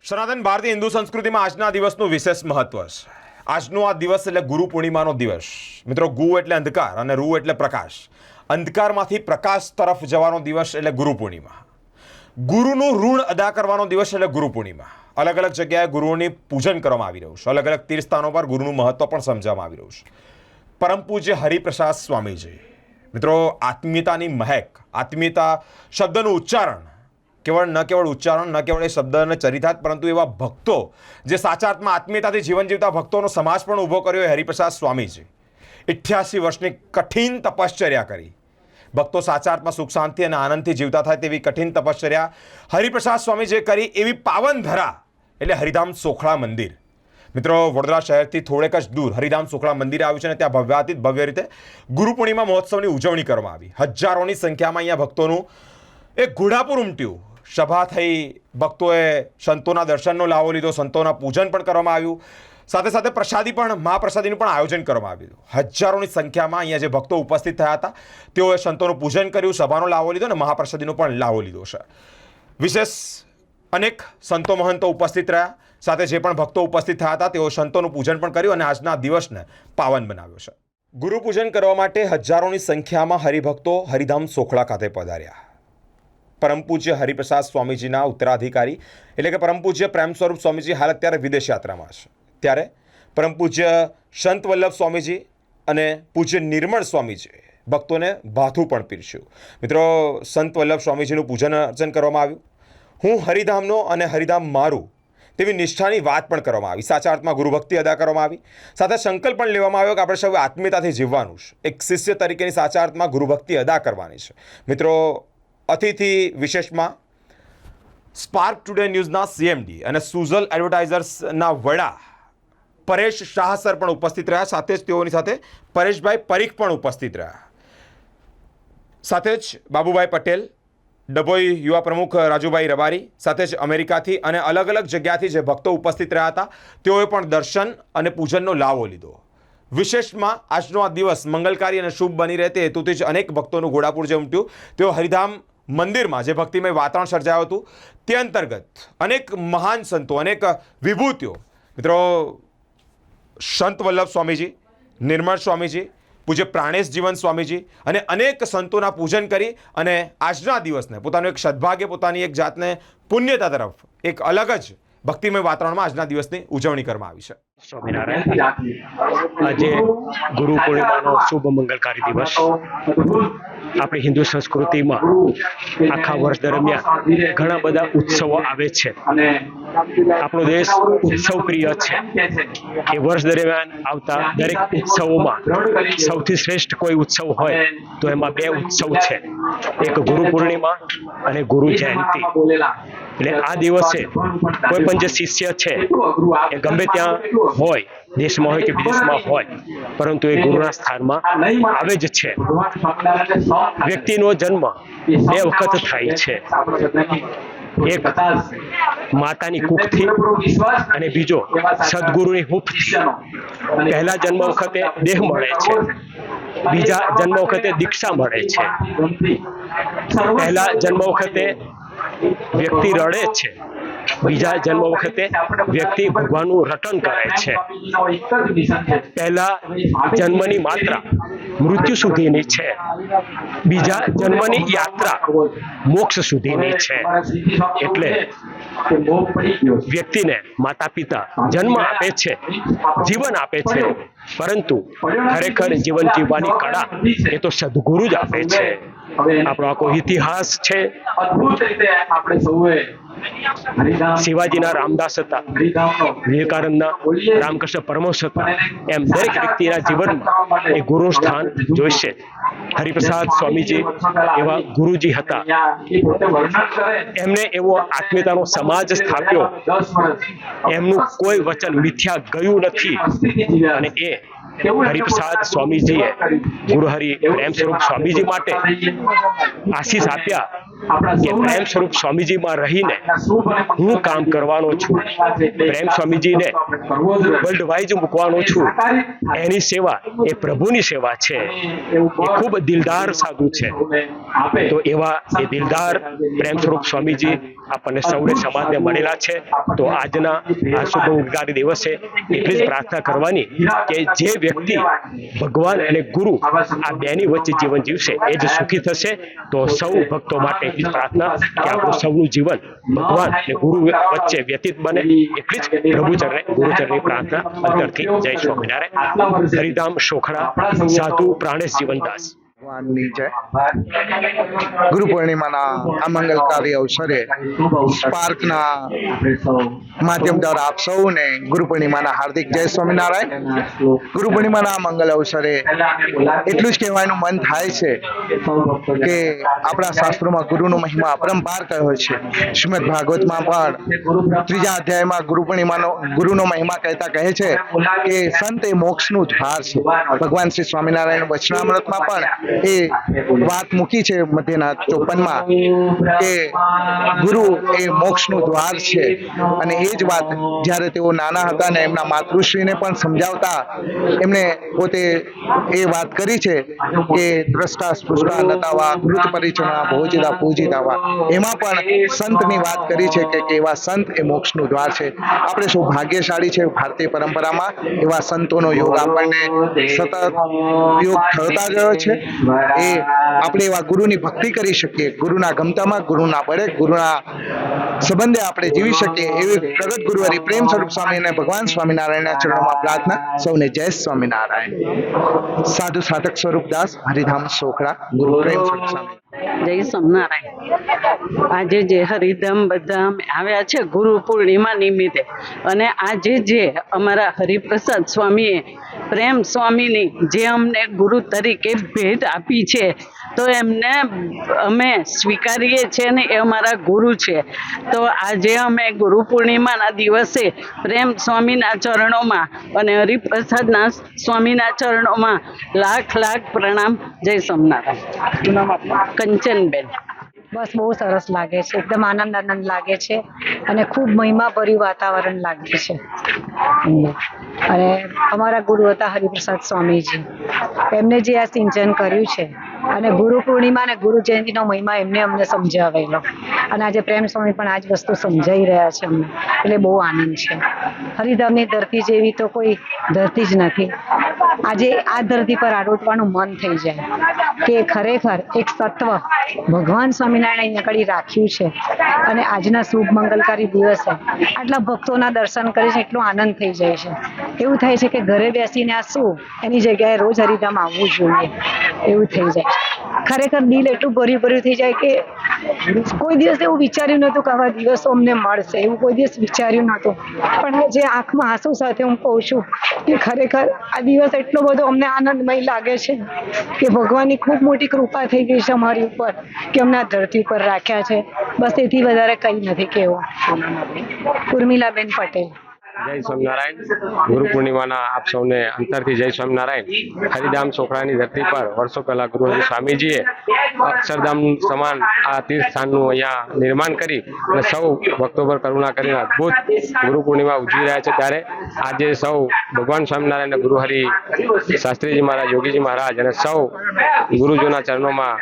સનાતન ભારતીય હિન્દુ સંસ્કૃતિમાં આજના દિવસનું વિશેષ મહત્વ છે. આજનો આ દિવસ એટલે ગુરુ પૂર્ણિમાનો દિવસ. મિત્રો, ગુ એટલે અંધકાર અને રૂ એટલે પ્રકાશ. અંધકારમાંથી પ્રકાશ તરફ જવાનો દિવસ એટલે ગુરુ પૂર્ણિમા. ગુરુનું ઋણ અદા કરવાનો દિવસ એટલે ગુરુ પૂર્ણિમા. અલગ અલગ જગ્યાએ ગુરુઓની પૂજન કરવામાં આવી રહ્યું છે. અલગ અલગ તીર્થસ્થાનો પર ગુરુનું મહત્વ પણ સમજાવવામાં આવી રહ્યું છે. પરમ પૂજ્ય હરિપ્રસાદ સ્વામીજી. મિત્રો, આત્મીયતાની મહેક, આત્મીયતા શબ્દનું ઉચ્ચારણ, ન કેવળ ઉચ્ચારણ, ન કેવળ એ શબ્દને ચરિતાર્થ, પરંતુ એવા ભક્તો જે સાચા અર્થમાં આત્મીયતાથી જીવન જીવતા ભક્તોનો સમાજ પણ ઊભો કર્યો એ હરિપ્રસાદ સ્વામીજી. 88 વર્ષની કઠિન તપશ્ચર્યા કરી. ભક્તો સાચા અર્થમાં સુખ શાંતિ અને આનંદથી જીવતા થાય તેવી કઠિન તપશ્ચર્યા હરિપ્રસાદ સ્વામીજીએ કરી. એવી પાવન ધરા એટલે હરિધામ સોખળા મંદિર. મિત્રો, વડોદરા શહેરથી થોડેક જ દૂર હરિધામ સોખળા મંદિર આવ્યું છે અને ત્યાં ભવ્યાતીત ભવ્ય રીતે ગુરુ પૂર્ણિમા મહોત્સવની ઉજવણી કરવામાં આવી. હજારોની સંખ્યામાં અહીંયા ભક્તોનું એક ઘોડાપુર ઉમટ્યું. સભા થઈ, ભક્તોએ સંતોના દર્શનનો લાવો લીધો, સંતોના પૂજન પણ કરવામાં આવ્યું. સાથે સાથે પ્રસાદી પણ, મહાપ્રસાદીનું પણ આયોજન કરવામાં આવ્યું. હજારોની સંખ્યામાં અહીંયા જે ભક્તો ઉપસ્થિત થયા હતા તેઓએ સંતોનું પૂજન કર્યું, સભાનો લાવો લીધો અને મહાપ્રસાદીનો પણ લાવો લીધો છે. વિશેષ અનેક સંતો મહંતો ઉપસ્થિત રહ્યા. સાથે જે પણ ભક્તો ઉપસ્થિત થયા હતા તેઓ સંતોનું પૂજન પણ કર્યું અને આજના દિવસને પાવન બનાવ્યો છે. ગુરુ પૂજન કરવા માટે હજારોની સંખ્યામાં હરિભક્તો હરિધામ સોખળા ખાતે પધાર્યા. પરમ પૂજ્ય હરિપ્રસાદ સ્વામીજીના ઉત્તરાધિકારી એટલે કે પરમ પૂજ્ય પ્રેમ સ્વરૂપ સ્વામીજી હાલ અત્યારે વિદેશ યાત્રામાં છે. ત્યારે પરમ પૂજ્ય સંત વલ્લભ સ્વામીજી અને પૂજ્ય નિર્મળ સ્વામીજી ભક્તોને ભાથું પણ પીરસ્યું. મિત્રો, સંત વલ્લભ સ્વામીજીનું પૂજન અર્ચન કરવામાં આવ્યું. હું હરિધામનો અને હરિધામ મારું તેવી નિષ્ઠાની વાત પણ કરવામાં આવી. સાચા અર્થમાં ગુરુભક્તિ અદા કરવામાં આવી. સાથે સંકલ્પ પણ લેવામાં આવ્યો કે આપણે સૌ આત્મીયતાથી જીવવાનું છે. એક શિષ્ય તરીકેની સાચા અર્થમાં ગુરુભક્તિ અદા કરવાની છે. મિત્રો, અતિથિ વિશેષમાં સ્પાર્ક ટુડે ન્યૂઝના CMD અને સુઝલ એડવર્ટાઇઝર્સના વડા પરેશ શાહ સર પણ ઉપસ્થિત રહ્યા. સાથે જ તેઓની સાથે પરેશભાઈ પરીખ પણ ઉપસ્થિત રહ્યા. સાથે જ બાબુભાઈ પટેલ, ડભોઈ યુવા પ્રમુખ રાજુભાઈ રબારી, સાથે જ અમેરિકાથી અને અલગ અલગ જગ્યાથી જે ભક્તો ઉપસ્થિત રહ્યા હતા તેઓએ પણ દર્શન અને પૂજનનો લાવો લીધો. વિશેષમાં આજનો આ દિવસ મંગલકારી અને શુભ બની રહે તે હેતુથી જ અનેક ભક્તોનું ઘોડાપુર જે ઉમટ્યું તેઓ હરિધામ મંદિરમાં જે ભક્તિમય વાતાવરણ સર્જાયું હતું તે અંતર્ગત અનેક મહાન સંતો, અનેક વિભૂતિઓ, મિત્રો, સંત વલ્લભ સ્વામીજી, નિર્મળ સ્વામીજી, પૂજ્ય પ્રાણેશ જીવન સ્વામીજી અને અનેક સંતોના પૂજન કરી અને આજના દિવસને પોતાનું એક સદભાગ્ય, પોતાની એક જાતને પુણ્યતા તરફ એક અલગ જ ભક્તિમય વાતાવરણમાં આજના દિવસની ઉજવણી કરવામાં આવી છે. સ્વામિનારાયણ. આજે ગુરુ પૂર્ણિમાનો શુભ મંગલકારી દિવસ. આપણી હિન્દુ સંસ્કૃતિમાં આખા વર્ષ દરમિયાન ઘણા બધા ઉત્સવો આવે છે. આપણો દેશ ઉત્સવ પ્રિય છે. એ વર્ષ દરમિયાન આવતા દરેક ઉત્સવોમાં સૌથી શ્રેષ્ઠ કોઈ ઉત્સવ હોય તો એમાં બે ઉત્સવ છે. એક ગુરુ પૂર્ણિમા અને ગુરુ જયંતિ. એટલે આ દિવસે કોઈ પણ જે શિષ્ય છે એ ગમે ત્યાં હોય, દેશમાં હોય કે વિદેશમાં હોય, પરંતુ એ ગુરુના સ્થાનમાં આવે જ છે. વ્યક્તિનો જન્મ બે વખત થાય છે. એક માતાની કુખથી અને બીજો સદગુરુની હૂંફથી. પહેલા જન્મ વખતે દેહ મળે છે, બીજા જન્મ વખતે દીક્ષા મળે છે. પહેલા જન્મ વખતે વ્યક્તિ રડે છે, બીજા જન્મ વખતે વ્યક્તિ ભગવાનનું રટન કરે છે. પહેલા જન્મની માત્રા મૃત્યુ સુધીની છે, બીજા જન્મની યાત્રા મોક્ષ સુધીની છે. એટલે વ્યક્તિને માતા પિતા જન્મ આપે છે, જીવન આપે છે, પરંતુ ખરેખર જીવન જીવવાની કળા એ તો સદગુરુ જ આપે છે. આપણો આખો ઇતિહાસ છે. શિવાજીના રામદાસ હતા, વિવેકાનંદના રામકૃષ્ણ પરમહંસ હતા. એમ દરેક વ્યક્તિના જીવનમાં એ ગુરુનું સ્થાન જોઈશે. હરિપ્રસાદ સ્વામીજી એવા ગુરુજી હતા. એમને એવો આત્મીયતાનો સમાજ સ્થાપ્યો. એમનું કોઈ વચન મિથ્યા ગયું નથી. અને એ હરિપ્રસાદ સ્વામીજીએ ગુરુહરિ પ્રેમ સ્વરૂપ સ્વામીજી માટે આશીષ આપ્યા કે પ્રેમ સ્વરૂપ સ્વામીજીમાં રહીને હું કામ કરવાનો છું, પ્રેમ સ્વામીજીને વર્લ્ડ વાઇઝ મૂકવાનો છું. એની સેવા એ પ્રભુની સેવા છે. એ ખૂબ દિલદાર સાધુ છે. તો એવા એ દિલદાર પ્રેમ સ્વરૂપ સ્વામીજી આપણને સૌને સમાજને મળેલા છે. તો આજના આ શુભ મંગલકારી દિવસે એટલી જ પ્રાર્થના કરવાની કે જે વ્યક્તિ ભગવાન અને ગુરુ આ બેની વચ્ચે જીવન જીવશે એ જ સુખી થશે. તો સૌ ભક્તો માટે એટલી જ પ્રાર્થના કે આપણું સૌનું જીવન ભગવાન અને ગુરુ વચ્ચે વ્યતીત બને. એટલી જ પ્રભુચરણે ગુરુચરણની પ્રાર્થના અંતરથી. જય સ્વામિનારાયણ. હરિધામ સોખડા, સાધુ પ્રાણેશ જીવનદાસ. ભગવાનની જય. ગુરુ પૂર્ણિમાના આ મંગલકારી અવસરે સ્પાર્કના માધ્યમ દ્વારા આપ સૌને ગુરુ પૂર્ણિમાના હાર્દિક જય સ્વામિનારાયણ. ગુરુ પૂર્ણિમાના આ મંગલ અવસરે એટલું જ કહેવાનું મન થાય છે કે આપણા શાસ્ત્રોમાં ગુરુનો મહિમા અપરંપાર કહ્યો છે. શ્રીમદ ભાગવતમાં પણ 3જા અધ્યાયમાં ગુરુનો મહિમા કહેતા કહે છે કે સંત એ મોક્ષનું દ્વાર છે. ભગવાન શ્રી સ્વામિનારાયણ વચનામૃતમાં પણ એ વાત મૂકી છે મધ્યના 54માં કે ગુરુ એ મોક્ષનું દ્વાર છે. અને એ જ વાત જ્યારે તેઓ નાના હતા ને એમના માતૃશ્રીને પણ સમજાવતા એમણે પોતે એ વાત કરી છે કે દ્રષ્ટા સ્પૃષ્ટા નતાવા કૃત પરિચરણા ભોજિતા પૂજિતાવા. એમાં પણ સંતની વાત કરી છે કે એવા સંત એ મોક્ષનું દ્વાર છે. આપણે સૌ ભાગ્યશાળી છે ભારતીય પરંપરામાં એવા સંતોનો યોગ આપણને સતત યોગ થતા ગયો છે. એ આપણે એવા ગુરુની ભક્તિ કરી શકીએ, ગુરુના ગમતામાં, ગુરુના બળે, ગુરુના સંબંધે આપણે જીવી શકીએ એવી પ્રગટ ગુરુવારી પ્રેમ સ્વરૂપ સ્વામી અને ભગવાન સ્વામિનારાયણના ચરણોમાં પ્રાર્થના. સૌને જય સ્વામિનારાયણ. સાધુ સાધક સ્વરૂપદાસ, હરિધામ સોખડા, ગુરુ પ્રેમ સ્વરૂપ સ્વામી. જય સ્વામિનારાયણ. આજે જે હરિધામ બધા અમે આવ્યા છે ગુરુ પૂર્ણિમા નિમિત્તે, અને આજે જે અમારા હરિપ્રસાદ સ્વામીએ પ્રેમ સ્વામીની જે અમને ગુરુ તરીકે ભેટ આપી છે તો એમને અમે સ્વીકારીએ છીએ ને એ અમારા ગુરુ છે. તો આજે અમે ગુરુ પૂર્ણિમાના દિવસે પ્રેમ સ્વામીના ચરણોમાં અને હરિપ્રસાદના સ્વામીના ચરણોમાં લાખ લાખ પ્રણામ. જય સ્વામિનારાયણ. કંચનબેન. બસ બહુ સરસ લાગે છે, એકદમ આનંદ લાગે છે અને ખૂબ મહિમાભર્યું વાતાવરણ લાગે છે. અને અમારા ગુરુ હતા હરિપ્રસાદ સ્વામીજી, એમને જે આ સિંચન કર્યું છે અને ગુરુ પૂર્ણિમા અને ગુરુ જયંતિનો મહિમા એમને અમને સમજાવેલો, અને આજે પ્રેમ સ્વામી પણ આ જ વસ્તુ સમજાઈ રહ્યા છે અમને, એટલે બહુ આનંદ છે. હરિધામની ધરતી જેવી તો કોઈ ધરતી જ નથી. આજે આ ધરતી પર આડોટવાનું મન થઈ જાય કે ખરેખર એક સત્વ ભગવાન સ્વામિનારાયણ અહીંયા આગળ રાખ્યું છે. અને આજના શુભ મંગલકારી દિવસે આટલા ભક્તોના દર્શન કરે છે, એટલો આનંદ થઈ જાય છે. એવું થાય છે કે ઘરે બેસીને આ શું, એની જગ્યાએ રોજ હરિધામ આવવું જોઈએ એવું થઈ જાય. ખરેખર દિલ એટલું ભર્યું થઈ જાય કે કોઈ દિવસ એવું વિચાર્યું નહોતું કે આવા દિવસો અમને મળશે, એવું કોઈ દિવસ વિચાર્યું નહોતું. પણ જે આંખમાં આંસુ સાથે હું કહું છું કે ખરેખર આ દિવસ એટલો બધો અમને આનંદમય લાગે છે કે ભગવાનની ખૂબ મોટી કૃપા થઈ ગઈ છે અમારી ઉપર કે અમને આ ધરતી પર રાખ્યા છે. બસ એથી વધારે કંઈ નથી કહેવું. ઉર્મિલાબેન પટેલ. જય સ્વામિનારાયણ. ગુરુ પૂર્ણિમાના આપ સૌને અંતરથી જય સ્વામિનારાયણ. હરિધામ સોખડાની ધરતી પર વર્ષો પહેલા ગુરુ સ્વામીજીએ અક્ષરધામ સમાન આ તીર્થ સ્થાનનું અહીંયા નિર્માણ કરી અને સૌ ભક્તો પર કરુણા કરીને અદ્ભુત ગુરુ પૂર્ણિમા ઉજવી રહ્યા છે. ત્યારે આજે સૌ ભગવાન સ્વામિનારાયણ, ગુરુ હરિ શાસ્ત્રીજી મહારાજ, યોગીજી મહારાજ અને સૌ ગુરુજીના ચરણોમાં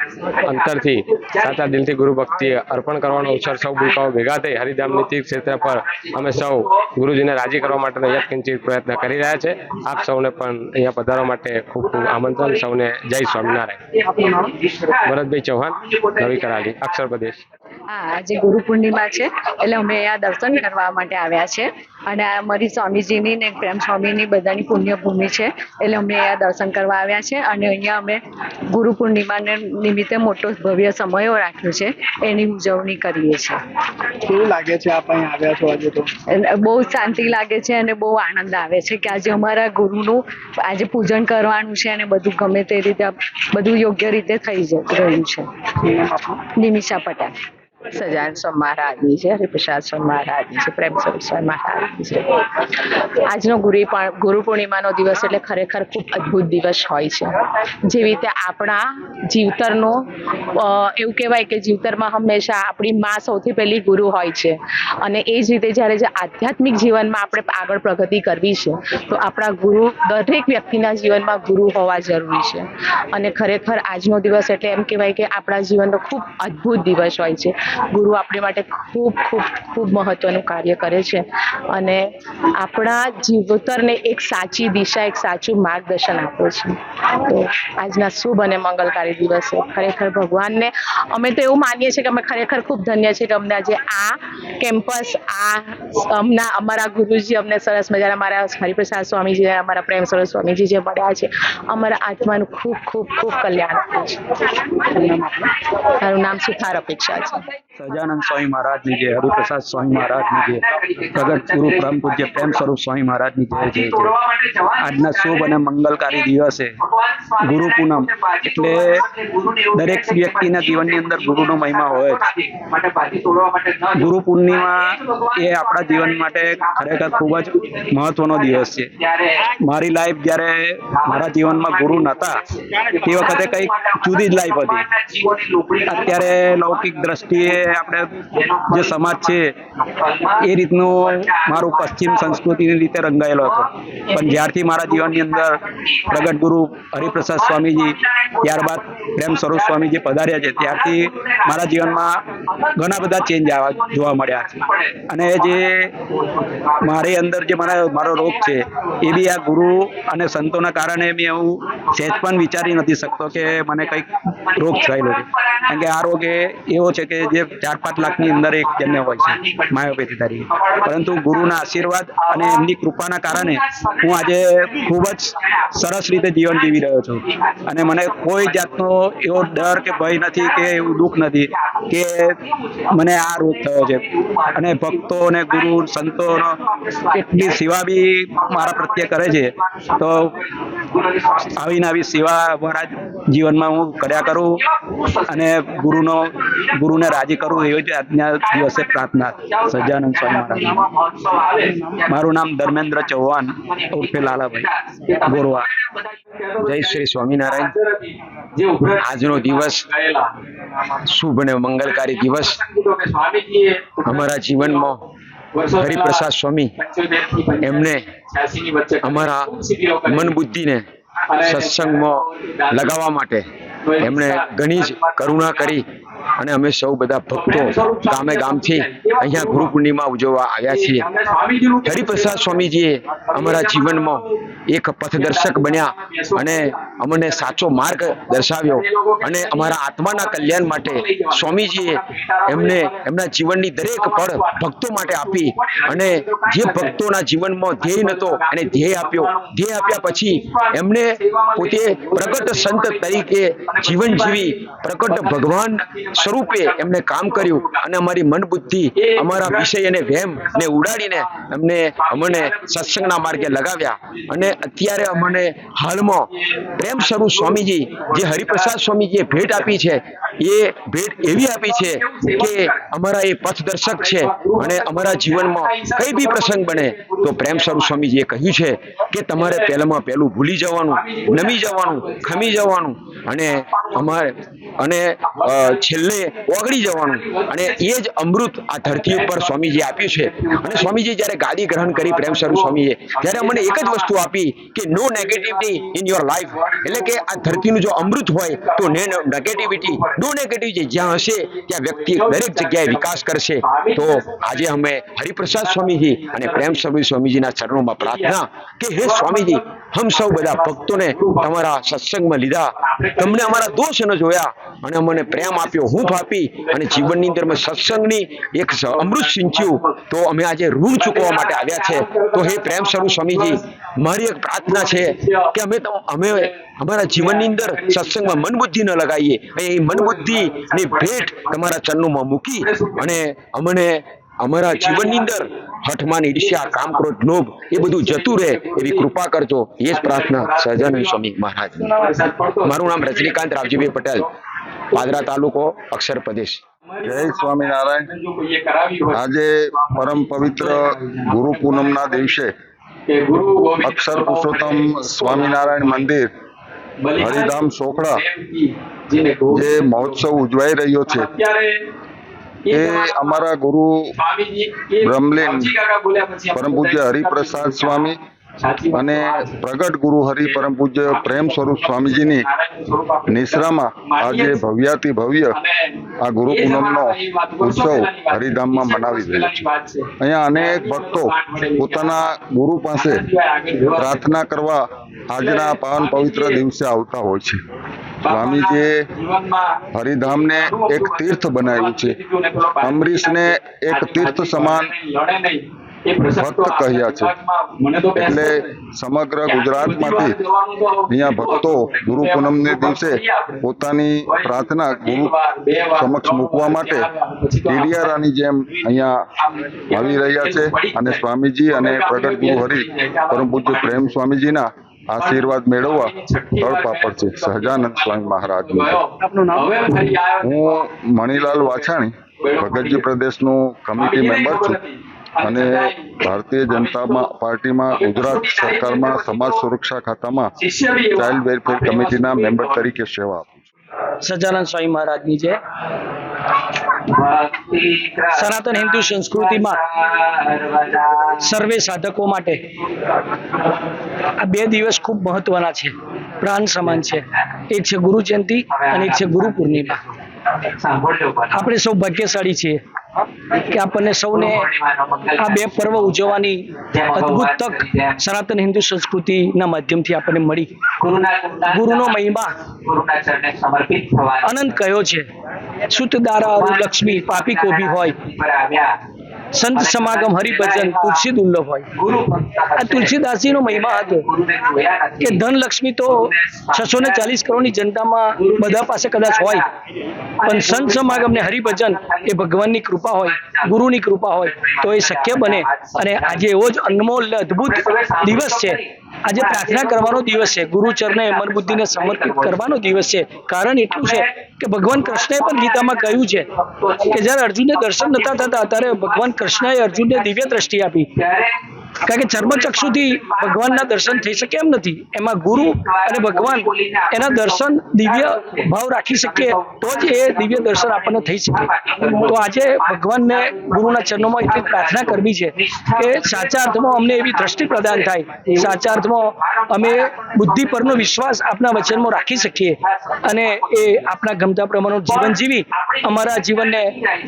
અંતરથી સાચા દિલથી ગુરુ ભક્તિ અર્પણ કરવાનો અવસર સૌ ભૂલકાઓ ભેગા થઈ હરિધામની તીર્થ ક્ષેત્ર પર અમે સૌ ગુરુજીને રાજી કરવા માટેનો યત્નચિત પ્રયત્ન કરી રહ્યા છે. આપ સૌને પણ અહીંયા પધારવા માટે ખૂબ ખૂબ આમંત્રણ. સૌને જય સ્વામિનારાયણ. ભરતભાઈ ચૌહાણ, નવી કરાલી, અક્ષર પ્રદેશ. હા, આજે ગુરુ પૂર્ણિમા છે એટલે અમે અહીંયા દર્શન કરવા માટે આવ્યા છે. અને આ મારી સ્વામીજીની ને પ્રેમ સ્વામીની બધાની પુણ્યભૂમિ છે એટલે અમે અહીંયા દર્શન કરવા આવ્યા છે. અને અહીંયા અમે ગુરુ પૂર્ણિમાને નિમિત્તે મોટો ભવ્ય સમયો રાખ્યો છે, એની ઉજવણી કરીએ છીએ. કેવું લાગે છે આપ અહીં આવ્યા છો આજે? તો બહુ શાંતિ લાગે છે અને બહુ આનંદ આવે છે કે આજે અમારા ગુરુનું આજે પૂજન કરવાનું છે અને બધું ગમે તે રીતે બધું યોગ્ય રીતે થઈ રહ્યું છે. નિમિષા પટેલ. સજાન સ્વામી મહારાજની છે, હરિપ્રસાદ સ્વામી મહારાજની છે, પ્રેમ સ્વરૂપ સ્વામી મહારાજની છે. આજનો ગુરુ પૂર્ણિમાનો દિવસ એટલે ખરેખર ખૂબ અદ્ભુત દિવસ હોય છે. જેવી રીતે આપણા જીવતરનો એવું કહેવાય કે જીવતરમાં હંમેશા આપણી માં સૌથી પહેલી ગુરુ હોય છે. અને એ જ રીતે જ્યારે જે આધ્યાત્મિક જીવનમાં આપણે આગળ પ્રગતિ કરવી છે તો આપણા ગુરુ, દરેક વ્યક્તિના જીવનમાં ગુરુ હોવા જરૂરી છે. અને ખરેખર આજનો દિવસ એટલે એમ કહેવાય કે આપણા જીવનનો ખૂબ અદ્ભુત દિવસ હોય છે. ગુરુ આપણી માટે ખૂબ ખૂબ ખૂબ મહત્વનું કાર્ય કરે છે અને આપણા જીવતરને એક સાચી દિશા, એક સાચું માર્ગદર્શન આપે છે. તો આજના શુભ અને મંગલકારી દિવસે ખરેખર ભગવાનને અમે તો એવું માનીએ છીએ કે અમે ખરેખર ખૂબ ધન્ય છે કે અમને આજે આ કેમ્પસ, અમારા ગુરુજી અમને સરસ મજાના, અમારા હરિપ્રસાદ સ્વામીજી, અમારા પ્રેમ સ્વરૂપ સ્વામીજી જે મળ્યા છે, અમારા આત્માનું ખૂબ ખૂબ ખૂબ કલ્યાણ કરે છે. મારું નામ સુથાર અપેક્ષા છે. સહજાનંદ સ્વામી મહારાજની જય, હરિપ્રસાદ સ્વામી મહારાજની જય, પ્રગટ ગુરુ પરમ પૂજ્ય પ્રેમ સ્વરૂપ સ્વામી મહારાજની જય જય જય. આજના શુભ અને મંગલકારી દિવસે ગુરુ પૂનમ એટલે દરેક વ્યક્તિના જીવનની અંદર ગુરુનો મહિમા હોય જ. ગુરુ પૂર્ણિમા એ આપણા જીવન માટે ખરેખર ખૂબ જ મહત્વનો દિવસ છે. મારી લાઈફ જ્યારે મારા જીવનમાં ગુરુ નહોતા તે વખતે કંઈક જુદી જ લાઈફ હતી. અત્યારે લૌકિક દ્રષ્ટિએ આપણે જે સમાજ છે એ રીતનું મારું પશ્ચિમ સંસ્કૃતિની રીતે રંગાયેલો હતો. પણ જ્યારથી મારા જીવનની અંદર પ્રગટ ગુરુ હરિપ્રસાદ સ્વામીજી, ત્યારબાદ પ્રેમ સ્વરૂપ સ્વામીજી પધાર્યા છે, ત્યારથી મારા જીવનમાં ઘણા બધા ચેન્જ જોવા મળ્યા છે. અને જે મારી અંદર જે મારો રોગ છે એ બી આ ગુરુ અને સંતોના કારણે મેં એવું સહેજ પણ વિચારી નથી શકતો કે મને કંઈક રોગ થયેલો છે. કારણ કે આ રોગ એવો છે કે જે 4-5 લાખની અંદર એક જન્મ હોય છે માયોપેથી તરીકે. પરંતુ ગુરુના આશીર્વાદ અને એમની કૃપાના કારણે હું આજે ખૂબ જ સરસ રીતે જીવન જીવી રહ્યો છું. અને મને કોઈ જાતનો એવો ડર કે ભય નથી કે એવું દુઃખ નથી કે મને આ રોગ થયો છે. અને ભક્તો અને ગુરુ સંતોનો એટલી સેવા બી મારા પ્રત્યે કરે છે. તો આવી સેવા મારા જીવનમાં હું કર્યા કરું અને ગુરુને રાજી કરું એવી જ આજના દિવસે પ્રાર્થના. સહજાનંદ સ્વામી મહારાજ. મારું નામ ધર્મેન્દ્ર ચૌહાણ ઉર્ફે લાલાભાઈ ગોરવા. જય શ્રી સ્વામિનારાયણ. આજનો દિવસ શુભ અને મંગલકારી દિવસ અમારા જીવનમાં હરિપ્રસાદ સ્વામી એમને અમારા મન બુદ્ધિને સત્સંગમાં લગાવવા માટે એમણે ઘણી જ કરુણા કરી અને અમે સૌ બધા ભક્તો ગામે ગામથી અહીંયા ગુરુ પૂર્ણિમા ઉજવવા આવ્યા છીએ. હરિપ્રસાદ સ્વામીજીએ અમારા જીવનમાં એક પથદર્શક બન્યા અને અમને સાચો માર્ગ દર્શાવ્યો. અને અમારા આત્માના કલ્યાણ માટે સ્વામીજીએ એમના જીવનની દરેક પળ ભક્તો માટે આપી. અને જે ભક્તોના જીવનમાં ધ્યેય નહોતો એને ધ્યેય આપ્યો. ધ્યેય આપ્યા પછી એમને પોતે પ્રગટ સંત તરીકે જીવન જીવી પ્રગટ ભગવાન સ્વરૂપે એમને કામ કર્યું. અને અમારી મન બુદ્ધિ, અમારા વિષય અને વહેમ ને ઉડાડીને અમને સત્સંગના માર્ગે લગાવ્યા. અને અત્યારે અમને હાલમાં પ્રેમ સ્વરૂપ સ્વામીજી જે હરિપ્રસાદ સ્વામીજીએ ભેટ આપી છે એ ભેટ એવી આપી છે કે અમારા એ પથદર્શક છે. અને અમારા જીવનમાં કઈ બી પ્રસંગ બને તો પ્રેમ સ્વરૂપ સ્વામીજીએ કહ્યું છે કે તમારે પહેલામાં પહેલું ભૂલી જવાનું, નમી જવાનું, ખમી જવાનું અને છેલ્લે ઓગળી જવાનું. અને એ જ અમૃત આ ધરતી ઉપર સ્વામીજી આપ્યું છે. અને સ્વામીજી જ્યારે ગાદી ગ્રહણ કરી પ્રેમ સ્વરૂપ સ્વામીએ ત્યારે અમને એક જ વસ્તુ આપી કે નો નેગેટિવિટી ઇન યોર લાઈફ. એટલે કે આ ધરતીનું જો અમૃત હોય તો નો નેગેટિવિટી જ્યાં હશે ત્યાં વ્યક્તિ દરેક જગ્યાએ વિકાસ કરશે. તો આજે અમે હરિપ્રસાદ સ્વામીજી અને પ્રેમ સ્વરૂપ સ્વામીજીના ચરણોમાં પ્રાર્થના કે હે સ્વામીજી, હમ સૌ બધા ભક્તોને તમારા સત્સંગમાં લીધા, તમને અમારા દોષ ન જોયા અને અમને પ્રેમ આપ્યો, હૂંફ આપી અને જીવનની અંદર સત્સંગની એક અમૃત સિંચ્યું. તો અમે આજે ઋણ ચૂકવવા માટે આવ્યા છે. તો હે પ્રેમ સ્વરૂપ સ્વામીજી, મારી એક પ્રાર્થના છે કે અમે અમારા જીવનની અંદર સત્સંગમાં મન બુદ્ધિ ન લગાવીએ. એ મન બુદ્ધિની ભેટ તમારા ચરણોમાં મૂકી અને અમને અમારા જીવનની અંદર હઠમાન, ઈર્ષ્યા, કામ, ક્રોધ, લોભ એ બધું જતું રહે એવી કૃપા કરજો. એ જ પ્રાર્થના સહજાનંદ સ્વામી મહારાજ. મારું નામ રજનીકાંત રાવજીભાઈ પટેલ, પાદરા તાલુકો, અક્ષર પ્રદેશ. જય સ્વામિનારાયણ. આજે પરમ પવિત્ર ગુરુ પૂનમના દિવસે અક્ષર પુરુષોત્તમ સ્વામિનારાયણ મંદિર હરિધામ સોખડા જે મહોત્સવ ઉજવાઈ રહ્યો છે એ અમારા ગુરુ બ્રહ્મલીન પરમ પૂજ્ય હરિપ્રસાદ સ્વામી અને પ્રગટ ગુરુ હરિ પરમ પૂજ્ય પ્રેમ સ્વરૂપ સ્વામીજીની નિશ્રામાં આજે ભવ્યાતિ ભવ્ય આ ગુરુ પૂનમનો ઉત્સવ હરિધામમાં મનાવી રહ્યો છે. અહીંયા અનેક ભક્તો પોતાના ગુરુ પાસે પ્રાર્થના કરવા આજના પાવન પવિત્ર દિવસે આવતા હોય છે. સ્વામીજીએ હરિધામને એક તીર્થ બનાવ્યું છે. અમરીશને એક તીર્થ સમાન ભક્ત કહ્યા છે. એટલે સમગ્ર ગુજરાતમાંથી અહીંયા ભક્તો ગુરુ પૂનમને દિવસે પોતાની પ્રાર્થના ગુરુ સમક્ષ મૂકવા માટે ટીડિયારાની જેમ અહીંયા આવી રહ્યા છે અને સ્વામીજી અને પ્રગટ ગુરુ હરિ પરમ પૂજ્ય પ્રેમ સ્વામીજીના આશીર્વાદ મેળવવા તળપાપડ છે. સહજાનંદ સ્વામી મહારાજનું. હું મણિલાલ વાછાણી ભગતજી પ્રદેશનું કમિટી મેમ્બર છું અને ભારતીય જનતા પાર્ટીમાં ગુજરાત સરકારમાં સમાજ સુરક્ષા ખાતામાં ચાઇલ્ડ વેલફેર કમિટીના મેમ્બર તરીકે સેવા આપું છું. સહજાનંદ સ્વામી મહારાજની જય. સનાતન હિન્દુ સંસ્કૃતિમાં સર્વે સાધકો માટે આ 2 દિવસ ખૂબ મહત્વના છે, પ્રાણ સમાન છે. એક છે ગુરુ જયંતિ અને એક છે ગુરુ પૂર્ણિમા. આપણે સૌ ભાગ્યશાળી છીએ કે આપણને સૌને આ 2 પર્વ ઉજવવાની અદ્ભુત તક સનાતન હિન્દુ સંસ્કૃતિના માધ્યમથી આપણને મળી. ગુરુનો મહિમા અનંત કયો છે. સુત દારા લક્ષ્મી પાપી કોભી હોય, સંત સમાગમ હરિભજન તુલસી દુર્લભ હોય. આ તુલસીદાસજીનો મહિમા હતો કે ધન લક્ષ્મી તો 640 કરોડની જનતામાં બધા પાસે કદાચ હોય, પણ સંત સમાગમ ને હરિભજન એ ભગવાનની કૃપા હોય, ગુરુની કૃપા હોય તો એ શક્ય બને. અને આજે એવો જ અનમોલ અદ્ભુત દિવસ છે. આજે પ્રાર્થના કરવાનો દિવસ છે, ગુરુચરણે મન બુદ્ધિને સમર્પિત કરવાનો દિવસ છે. કારણ એટલું છે કે ભગવાન કૃષ્ણએ પણ ગીતામાં કહ્યું છે કે જ્યારે અર્જુનને દર્શન નતા થતા ત્યારે ભગવાન કૃષ્ણએ અર્જુનને દિવ્ય દ્રષ્ટિ આપી. કારણ કે ચર્મચક્ષુથી ભગવાનના દર્શન થઈ શકે એમ નથી. એમાં ગુરુ અને ભગવાન એના દર્શન દિવ્ય ભાવ રાખી શકીએ તો જ એ દિવ્ય દર્શન આપણને થઈ શકે. તો આજે ભગવાનને ગુરુના ચરણોમાં એટલી પ્રાર્થના કરવી છે કે સાચા અર્થમાં અમને એવી દ્રષ્ટિ પ્રદાન થાય, સાચા અર્થમાં અમે બુદ્ધિ પરનો વિશ્વાસ આપના વચનમાં રાખી શકીએ અને એ આપણા ગમતા પ્રમાણનું જીવન જીવી અમારા જીવનને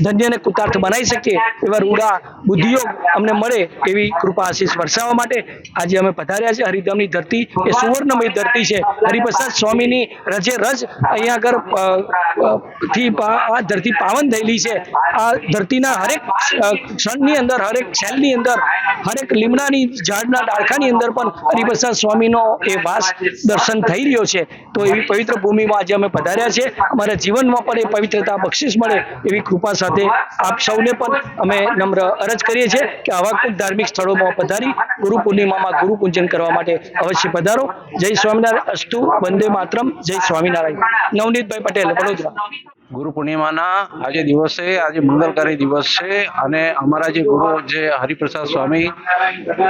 ધન્ય અને કૃતાર્થ બનાવી શકીએ એવા રૂડા બુદ્ધિઓ અમને મળે એવી કૃપા આશીષ વરસાવવા માટે આજે અમે પધાર્યા છે. હરિધામની ધરતી એ સુવર્ણમય ધરતી છે. હરિપ્રસાદ સ્વામીની રજે રજ અહીંયા આગળ થી આ ધરતી પાવન થયેલી છે. આ ધરતીના હરેક ક્ષણની અંદર, હરેક છેલની અંદર, હરેક લીમડાની ઝાડના ડાળખાની અંદર પણ હરિપ્રસાદ સ્વામીનો એ વાસ દર્શન થઈ રહ્યો છે. તો એવી પવિત્ર ભૂમિમાં આજે અમે પધાર્યા છે. અમારા જીવનમાં પણ એ પવિત્રતા બક્ષિસ મળે એવી કૃપા સાથે આપ સૌને પણ અમે નમ્ર અરજ કરીએ છીએ કે આવા કોઈ ધાર્મિક સ્થળોમાં પધારી ગુરુ પૂર્ણિમામાં ગુરુ પૂજન કરવા માટે અવશ્ય પધારો. જય સ્વામિનારાયણ. અસ્તુ વંદે માતરમ. જય સ્વામિનારાયણ. નવનીતભાઈ પટેલ, વડોદરા. ગુરુ પૂર્ણિમાના આજે દિવસે આજે મંગલકારી દિવસ છે અને અમારા જે ગુરુ જે હરિપ્રસાદ સ્વામી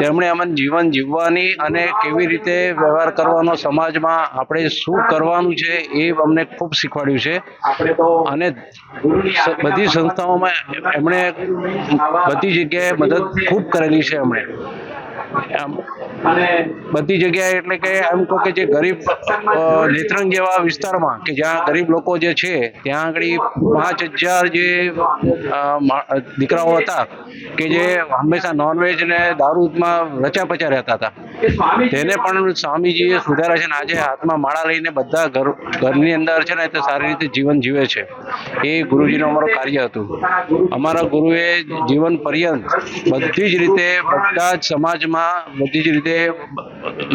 તેમણે અમને જીવન જીવવાની અને કેવી રીતે વ્યવહાર કરવાનો, સમાજમાં આપણે શું કરવાનું છે એ અમને ખૂબ શીખવાડ્યું છે. અને બધી સંસ્થાઓમાં એમણે બધી જગ્યાએ મદદ ખૂબ કરેલી છે. એમણે બધી જગ્યાએ એટલે કે એમ કહો કે જે ગરીબ નેત્રંગ જેવા વિસ્તારમાં કે જ્યાં ગરીબ લોકો જે છે ત્યાં આગળ 5000 જે દીકરાઓ હતા કે જે હંમેશા નોનવેજ ને દારૂમાં રચાપચા રહેતા હતા તેને પણ સ્વામીજીએ સુધાર્યા છે અને આજે હાથમાં માળા લઈને બધા ઘરની અંદર છે ને તે સારી રીતે જીવન જીવે છે. એ ગુરુજીનું અમારું કાર્ય હતું. અમારા ગુરુએ જીવન પર્યંત બધી જ રીતે બધા જ સમાજમાં બધી જ રીતે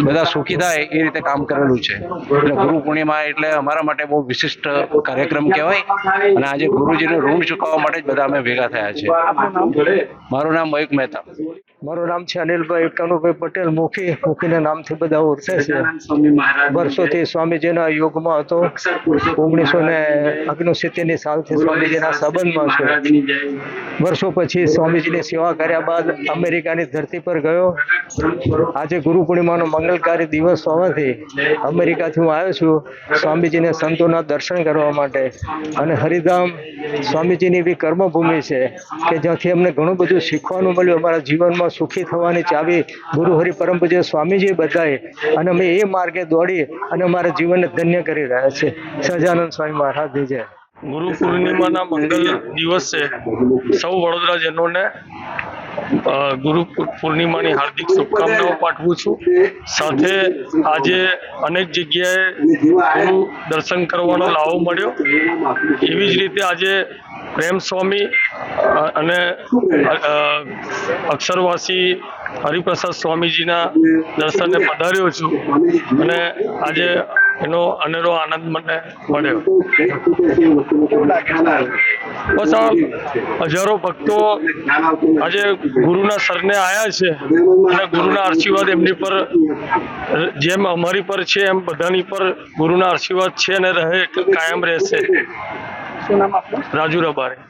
બધા સુખી થાય એ રીતે કામ કરેલું છે. એટલે ગુરુ પૂર્ણિમા એટલે અમારા માટે બહુ વિશિષ્ટ કાર્યક્રમ કહેવાય અને આજે ગુરુજીનું ઋણ ચૂકવવા માટે જ બધા અમે ભેગા થયા છે. મારું નામ મયુક મહેતા. મારું નામ છે અનિલભાઈ કનુભાઈ પટેલ. મુખીના નામથી બધા ઓળખે છે. વર્ષોથી સ્વામીજીના યોગમાં હતો. 1969 સ્વામીજીની સાલથી સ્વામીજીના સંબંધમાં છું. વર્ષો પછી સ્વામીજીની સેવા કર્યા બાદ અમેરિકાની ધરતી પર ગયો. આજે ગુરુ પૂર્ણિમાનો મંગલકારી દિવસ હોવાથી અમેરિકાથી હું આવ્યો છું સ્વામીજીને સંતોના દર્શન કરવા માટે. અને હરિધામ સ્વામીજીની એવી કર્મભૂમિ છે કે જ્યાંથી અમને ઘણું બધું શીખવાનું મળ્યું. અમારા જીવનમાં સુખી થવાની ચાવી ગુરુ હરિ પરમ પૂજ્ય સ્વામીજી બતાવી અને અમે એ માર્ગે દોડી અને અમારા જીવનને ધન્ય કરી રહ્યા છે. સહજાનંદ સ્વામી મહારાજની જય. ગુરુ પૂર્ણિમાના મંગલ દિવસે સૌ વડોદરાજનોને ગુરુ પૂર્ણિમાની હાર્દિક શુભકામનાઓ પાઠવું છું. સાથે આજે અનેક જગ્યાએ ગુરુ દર્શન કરવાનો લાવો મળ્યો. એવી જ રીતે આજે પ્રેમ સ્વામી અને અક્ષરવાસી હરિપ્રસાદ સ્વામીજીના દર્શને પધાર્યો છું અને આજે એનો અનેરો આનંદ મને મળ્યો. બસ આ હજારો ભક્તો આજે ગુરુના સરને આવ્યા છે અને ગુરુના આશીર્વાદ એમની પર જેમ અમારી પર છે એમ બધાની પર ગુરુના આશીર્વાદ છે અને રહે કાયમ રહેશે. શું નામ આપનું? રાજુ રબારી.